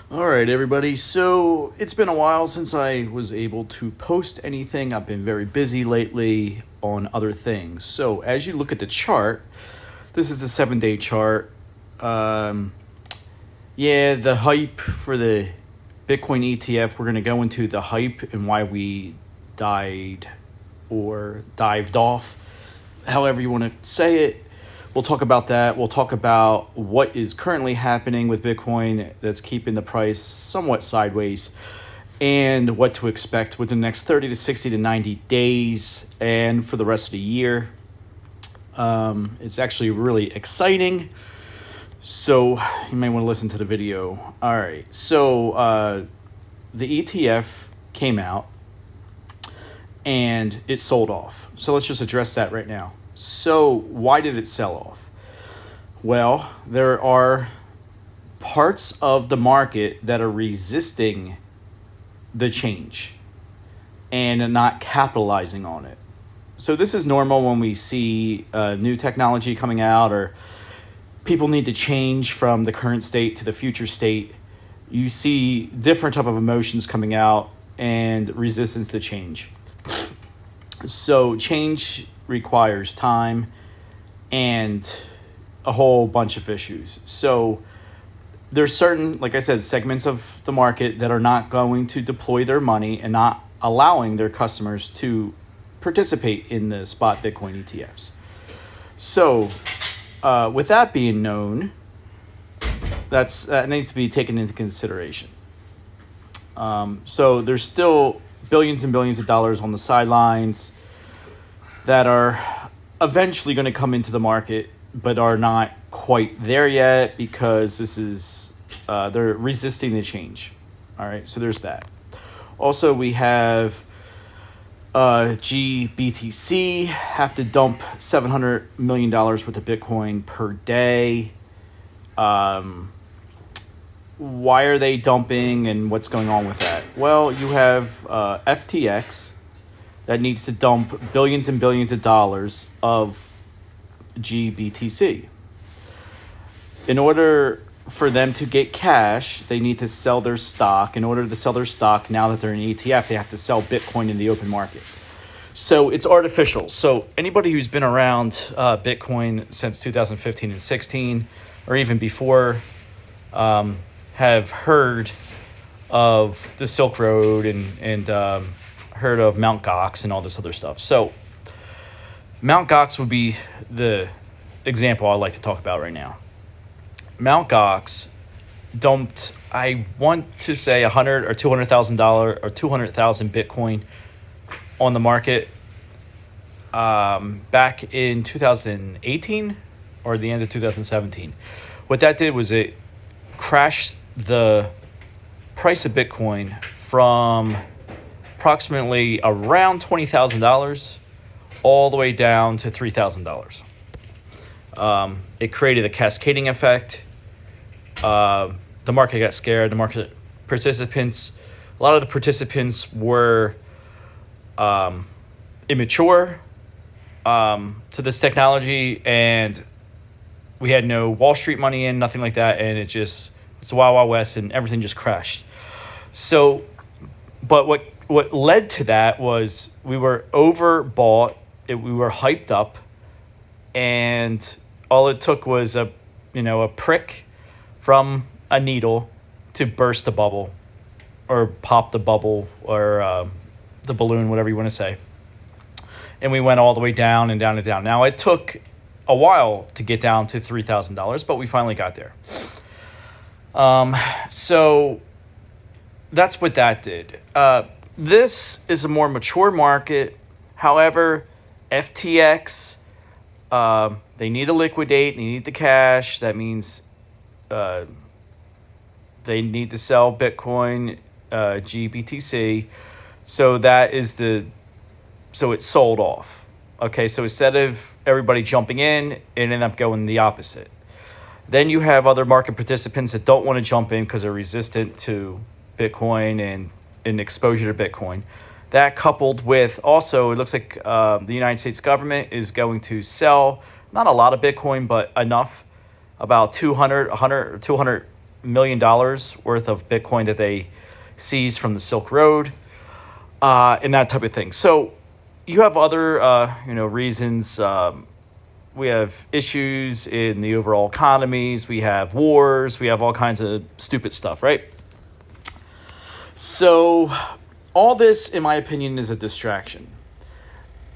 All right, everybody. So it's been a while since I was able to post anything. I've been very busy lately on other things. So as you look at the chart, this is a 7 day chart. Um, yeah, the hype for the Bitcoin ETF, we're going to go into the hype and why we died or dived off, however you want to say it. We'll talk about that. We'll talk about what is currently happening with Bitcoin that's keeping the price somewhat sideways and what to expect within the next 30 to 60 to 90 days and for the rest of the year. It's actually really exciting. So you may want to listen to the video. All right. So the ETF came out and it sold off. So let's just address that right now. So why did it sell off? Well, there are parts of the market that are resisting the change and not capitalizing on it. So this is normal when we see new technology coming out or people need to change from the current state to the future state. You see different type of emotions coming out and resistance to change. So change requires time and a whole bunch of issues. So there's certain, like I said, segments of the market that are not going to deploy their money and not allowing their customers to participate in the spot Bitcoin ETFs. So with that being known, that needs to be taken into consideration. So there's still billions and billions of dollars on the sidelines that are eventually going to come into the market, but are not quite there yet because this is they're resisting the change. All right, so there's that. Also, we have GBTC have to dump $700 million worth of Bitcoin per day. Why are they dumping and what's going on with that? Well, you have FTX that needs to dump billions and billions of dollars of GBTC. In order for them to get cash, they need to sell their stock. In order to sell their stock, now that they're an ETF, they have to sell Bitcoin in the open market. So it's artificial. So anybody who's been around Bitcoin since 2015 and 16, or even before, have heard of the Silk Road and heard of Mt. Gox and all this other stuff. So Mt. Gox would be the example I'd like to talk about right now. Mt. Gox dumped, I want to say $100,000 or $200,000 or 200,000 Bitcoin on the market back in 2018 or the end of 2017. What that did was it crashed the price of Bitcoin from approximately around $20,000 all the way down to $3,000. It created a cascading effect. The market got scared. The market participants, a lot of the participants were immature to this technology, and we had no Wall Street money in, nothing like that, and it's the Wild Wild West, and everything just crashed. So, but what led to that was we were overbought, we were hyped up, and all it took was a prick from a needle to burst the bubble or pop the bubble or the balloon, whatever you want to say. And we went all the way down and down and down. Now, it took a while to get down to $3,000, but we finally got there. So that's what that did. This is a more mature market. However, FTX, they need to liquidate. They need the cash. That means they need to sell Bitcoin, GBTC. So so it sold off. Okay, so instead of everybody jumping in, it ended up going the opposite. Then you have other market participants that don't want to jump in because they're resistant to Bitcoin and exposure to Bitcoin. That coupled with also, it looks like the United States government is going to sell not a lot of Bitcoin, but enough, about 200 million worth of Bitcoin that they seized from the Silk Road, and that type of thing. So you have other, reasons. We have issues in the overall economies. We have wars. We have all kinds of stupid stuff, right? So all this, in my opinion, is a distraction.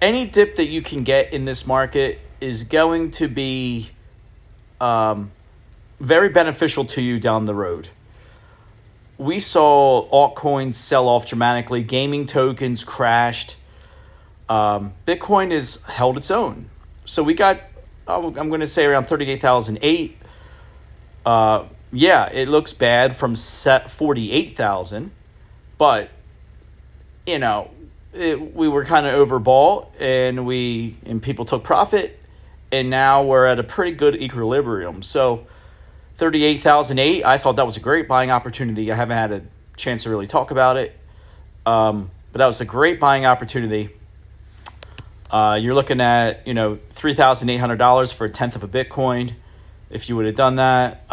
Any dip that you can get in this market is going to be very beneficial to you down the road. We saw altcoins sell off dramatically. Gaming tokens crashed. Bitcoin has held its own. So we got, I'm going to say around 38,008. Yeah, it looks bad from 48,000. But, we were kind of overbought and people took profit. And now we're at a pretty good equilibrium. So 38,008, I thought that was a great buying opportunity. I haven't had a chance to really talk about it. But that was a great buying opportunity. You're looking at, $3,800 for a tenth of a Bitcoin. If you would have done that,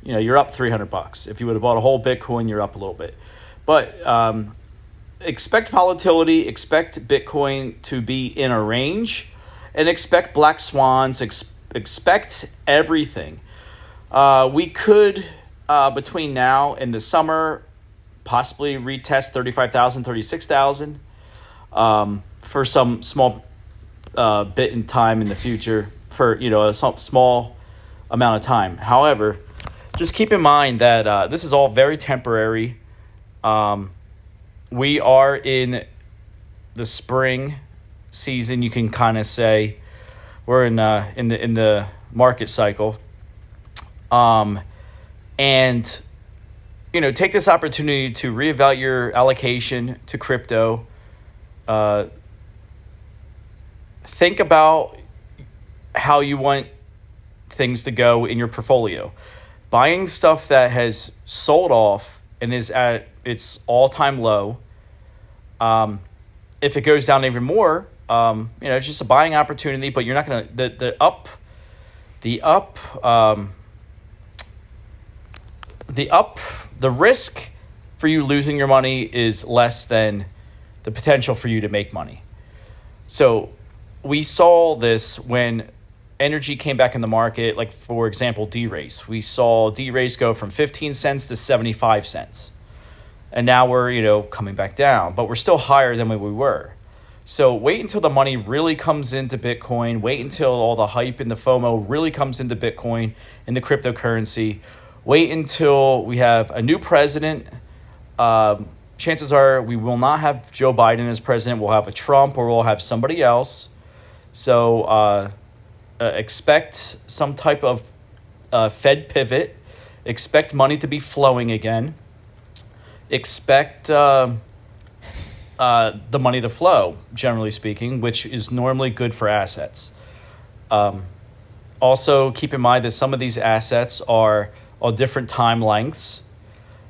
you're up $300. If you would have bought a whole Bitcoin, you're up a little bit. But expect volatility, expect Bitcoin to be in a range, and expect black swans, expect everything. We could, between now and the summer, possibly retest 35,000, 36,000 for some small bit in time in the future for, a small amount of time. However, just keep in mind that this is all very temporary. We are in the spring season, you can kind of say. We're in the market cycle. And take this opportunity to reevaluate your allocation to crypto. Think about how you want things to go in your portfolio. Buying stuff that has sold off and is at its all-time low. If it goes down even more, it's just a buying opportunity, but you're not going to, the risk for you losing your money is less than the potential for you to make money. So we saw this when energy came back in the market, like for example, D-Race. We saw D-Race go from 15 cents to 75 cents. And now we're, coming back down, but we're still higher than we were. So wait until the money really comes into Bitcoin. Wait until all the hype and the FOMO really comes into Bitcoin and the cryptocurrency. Wait until we have a new president. Chances are we will not have Joe Biden as president. We'll have a Trump or we'll have somebody else. So expect some type of Fed pivot. Expect money to be flowing again. Expect the money to flow, generally speaking, which is normally good for assets. Also, keep in mind that some of these assets are on different time lengths.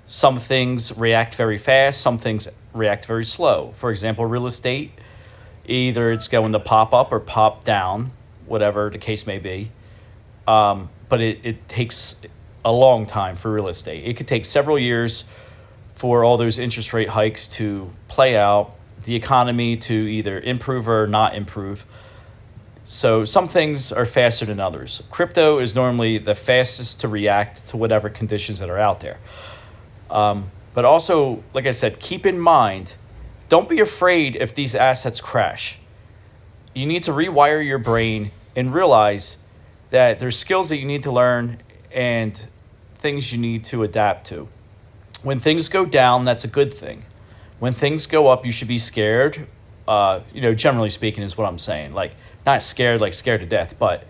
Some things react very fast. Some things react very slow. For example, real estate, either it's going to pop up or pop down, whatever the case may be. But it takes a long time for real estate. It could take several years for all those interest rate hikes to play out, the economy to either improve or not improve. So some things are faster than others. Crypto is normally the fastest to react to whatever conditions that are out there. But also, like I said, keep in mind, don't be afraid if these assets crash. You need to rewire your brain and realize that there's skills that you need to learn and things you need to adapt to. When things go down, that's a good thing. When things go up, you should be scared. Generally speaking is what I'm saying. Like, not scared, like scared to death, but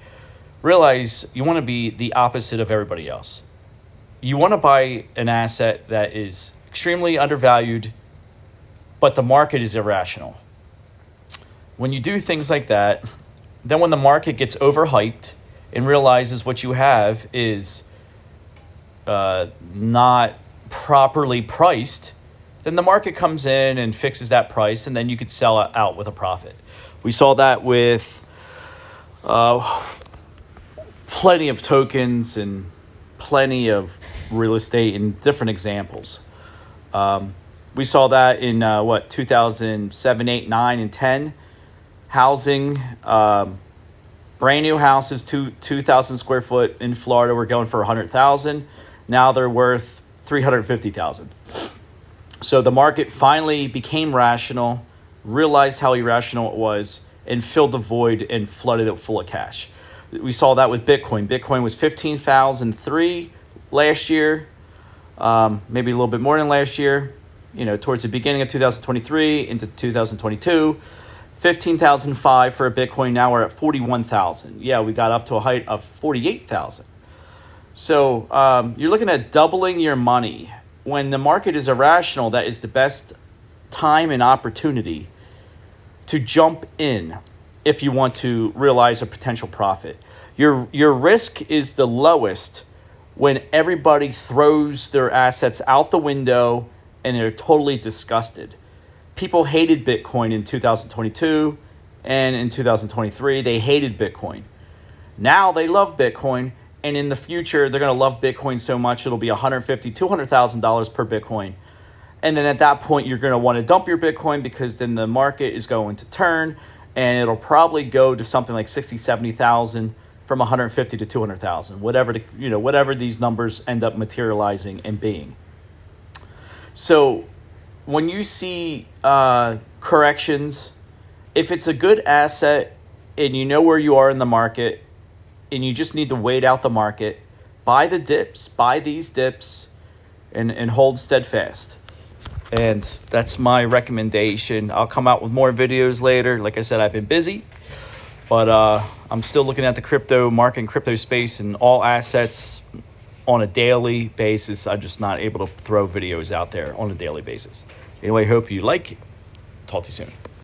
realize you want to be the opposite of everybody else. You want to buy an asset that is extremely undervalued, but the market is irrational. When you do things like that, then when the market gets overhyped and realizes what you have is not properly priced, then the market comes in and fixes that price, and then you could sell it out with a profit. We saw that with plenty of tokens and plenty of real estate in different examples. We saw that in 2007, 8, 9, and 10. Housing, brand new houses, 2,000 square foot in Florida were going for 100,000. Now they're worth 350,000. So the market finally became rational, realized how irrational it was, and filled the void and flooded it full of cash. We saw that with Bitcoin. Bitcoin was 15,003 last year, maybe a little bit more than last year. Towards the beginning of 2023 into 2022, 15,005 for a Bitcoin. Now we're at 41,000. Yeah, we got up to a height of 48,000. So you're looking at doubling your money. When the market is irrational, that is the best time and opportunity to jump in if you want to realize a potential profit. Your risk is the lowest when everybody throws their assets out the window and they're totally disgusted. People hated Bitcoin in 2022 and in 2023. They hated Bitcoin. Now they love Bitcoin, and in the future they're going to love Bitcoin so much it'll be $150,000, $200,000 per Bitcoin. And then at that point you're going to want to dump your Bitcoin, because then the market is going to turn and it'll probably go to something like 60,000, 70,000 from 150,000 to 200,000, whatever these numbers end up materializing and being. So when you see corrections, if it's a good asset and you know where you are in the market and you just need to wait out the market, buy these dips and hold steadfast. And that's my recommendation. I'll come out with more videos later. Like I said, I've been busy, but I'm still looking at the crypto market and crypto space and all assets on a daily basis. I'm just not able to throw videos out there on a daily basis. Anyway, hope you like it. Talk to you soon.